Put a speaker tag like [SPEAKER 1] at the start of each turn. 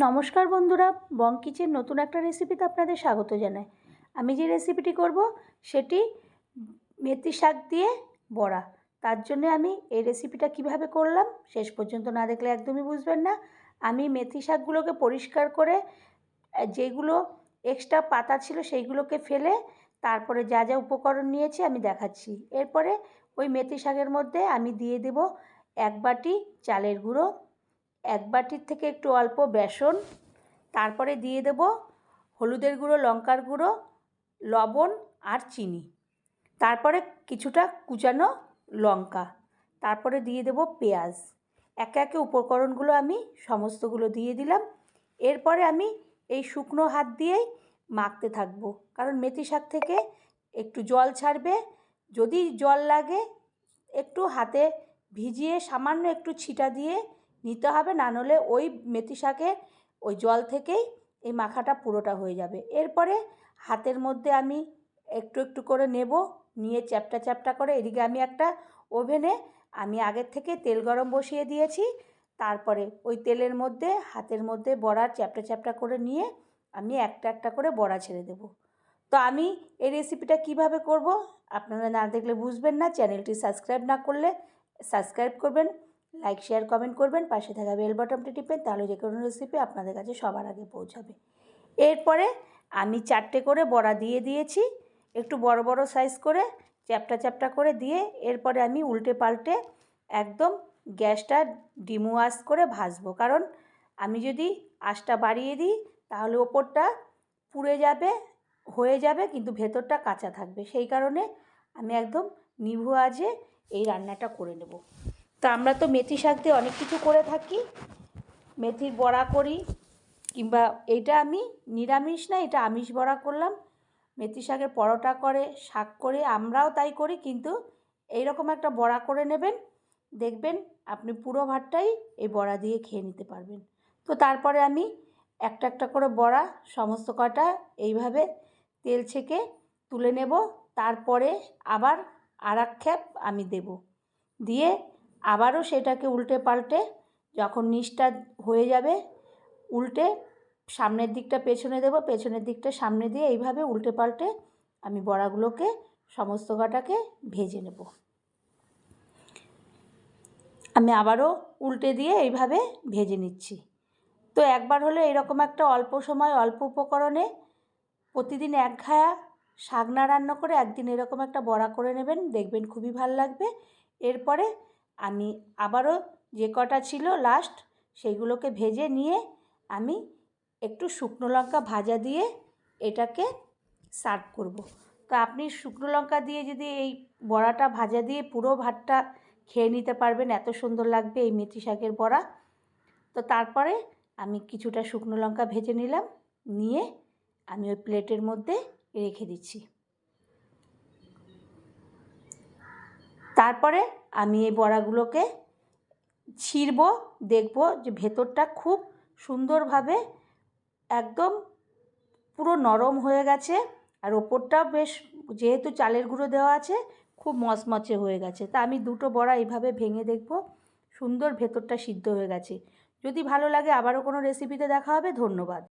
[SPEAKER 1] নমস্কার বন্ধুরা, বং কিচেন নতুন একটা রেসিপিতে আপনাদের স্বাগত জানাই। আমি যে রেসিপিটি করব সেটি মেথি শাক দিয়ে বড়া। তার জন্য আমি এই রেসিপিটা কিভাবে করলাম শেষ পর্যন্ত না দেখলে একদমই বুঝবেন না। আমি মেথি শাকগুলোকে পরিষ্কার করে যেগুলো এক্সট্রা পাতা ছিল সেইগুলোকে ফেলে তারপরে যা যা উপকরণ নিয়েছি আমি দেখাচ্ছি। এরপরে ওই মেথি শাকের মধ্যে আমি দিয়ে দেব 1 বাটি চালের গুঁড়ো, 1 বাটির থেকে একটু অল্প বেসন, তারপরে দিয়ে দেব হলুদের গুঁড়ো, লঙ্কার গুঁড়ো, লবণ আর চিনি, তারপরে কিছুটা কুচানো লঙ্কা, তারপরে দিয়ে দেব পেঁয়াজ। একে একে উপকরণগুলো আমি সমস্তগুলো দিয়ে দিলাম। এরপরে আমি এই শুকনো হাত দিয়েই মাখতে থাকবো, কারণ মেথি শাক থেকে একটু জল ছাড়বে। যদি জল লাগে একটু হাতে ভিজিয়ে সামান্য একটু ছিটা দিয়ে নিতে হবে, না হলে ওই মেথি শাকের ওই জল থেকেই এই মাখাটা পুরোটা হয়ে যাবে। এরপরে হাতের মধ্যে আমি একটু একটু করে নেব, নিয়ে চ্যাপটা চ্যাপটা করে এদিকে আমি একটা ওভেনে আমি আগের থেকে তেল গরম বসিয়ে দিয়েছি। তারপরে ওই তেলের মধ্যে হাতের মধ্যে বড়ার চ্যাপটা চ্যাপটা করে নিয়ে আমি একটা একটা করে বড়া ছেড়ে দেব। তো আমি এই রেসিপিটা কিভাবে করব আপনারা না দেখলে বুঝবেন না। চ্যানেলটি সাবস্ক্রাইব না করলে সাবস্ক্রাইব করবেন, লাইক শেয়ার কমেন্ট করবেন, পাশে থাকা বেল বাটনটি টিপবেন, তাহলে যে কোনো রেসিপি আপনাদের কাছে সবার আগে পৌঁছাবে। এরপরে আমি 4টে করে বড়া দিয়ে দিয়েছি, একটু বড় বড় সাইজ করে চ্যাপটা চ্যাপটা করে দিয়ে এরপরে আমি উল্টে পাল্টে একদম গ্যাসটা ডিমো আঁচ করে ভাজবো, কারণ আমি যদি আঁচটা বাড়িয়ে দিই তাহলে ওপরটা পুড়ে যাবে, হয়ে যাবে, কিন্তু ভেতরটা কাঁচা থাকবে। সেই কারণে আমি একদম নিভু আঁচে এই রান্নাটা করে নেব। তা আমরা তো মেথি শাক দিয়ে অনেক কিছু করে থাকি, মেথির বড়া করি, কিংবা এইটা আমি নিরামিষ না, এটা আমিষ বড়া করলাম। মেথি শাকের পরোটা করে, শাক করে, আমরাও তাই করি, কিন্তু এইরকম একটা বড়া করে নেবেন, দেখবেন আপনি পুরো ভাতটাই এই বড়া দিয়ে খেয়ে নিতে পারবেন। তো তারপরে আমি একটা একটা করে বড়া সমস্ত কটা এইভাবে তেল ছেঁকে তুলে নেব। তারপরে আবার আর এক খ্যাপ আমি দেব, দিয়ে আবারও সেটাকে উল্টে পাল্টে যখন নিচটা হয়ে যাবে উল্টে সামনের দিকটা পেছনে দেব, পেছনের দিকটা সামনে দিয়ে এইভাবে উল্টে পাল্টে আমি বড়াগুলোকে সমস্ত কটাকে ভেজে নেব। আমি আবারও উল্টে দিয়ে এইভাবে ভেজে নিচ্ছি। তো একবার হলে এরকম একটা অল্প সময় অল্প উপকরণে প্রতিদিন একঘেয়া শাক না রান্না করে একদিন এরকম একটা বড়া করে নেবেন, দেখবেন খুবই ভালো লাগবে। এরপরে আমি আবারও যে কটা ছিল লাস্ট সেইগুলোকে ভেজে নিয়ে আমি একটু শুকনো লঙ্কা ভাজা দিয়ে এটাকে সার্ভ করব। তো আপনি শুকনো লঙ্কা দিয়ে যদি এই বড়াটা ভাজা দিয়ে পুরো ভাতটা খেয়ে নিতে পারবেন, এত সুন্দর লাগবে এই মেথি শাকের বড়া। তো তারপরে আমি কিছুটা শুকনো লঙ্কা ভেজে নিলাম, নিয়ে আমি ওই প্লেটের মধ্যে রেখে দিচ্ছি। তারপরে আমি এই বড়াগুলোকে ছিঁড়ব, দেখব যে ভেতরটা খুব সুন্দরভাবে একদম পুরো নরম হয়ে গেছে, আর ওপরটাও বেশ, যেহেতু চালের গুঁড়ো দেওয়া আছে, খুব মচমচে হয়ে গেছে। তা আমি দুটো বড়া এইভাবে ভেঙে দেখব, সুন্দর ভেতরটা সিদ্ধ হয়ে গেছে। যদি ভালো লাগে আবারও কোনো রেসিপিতে দেখা হবে। ধন্যবাদ।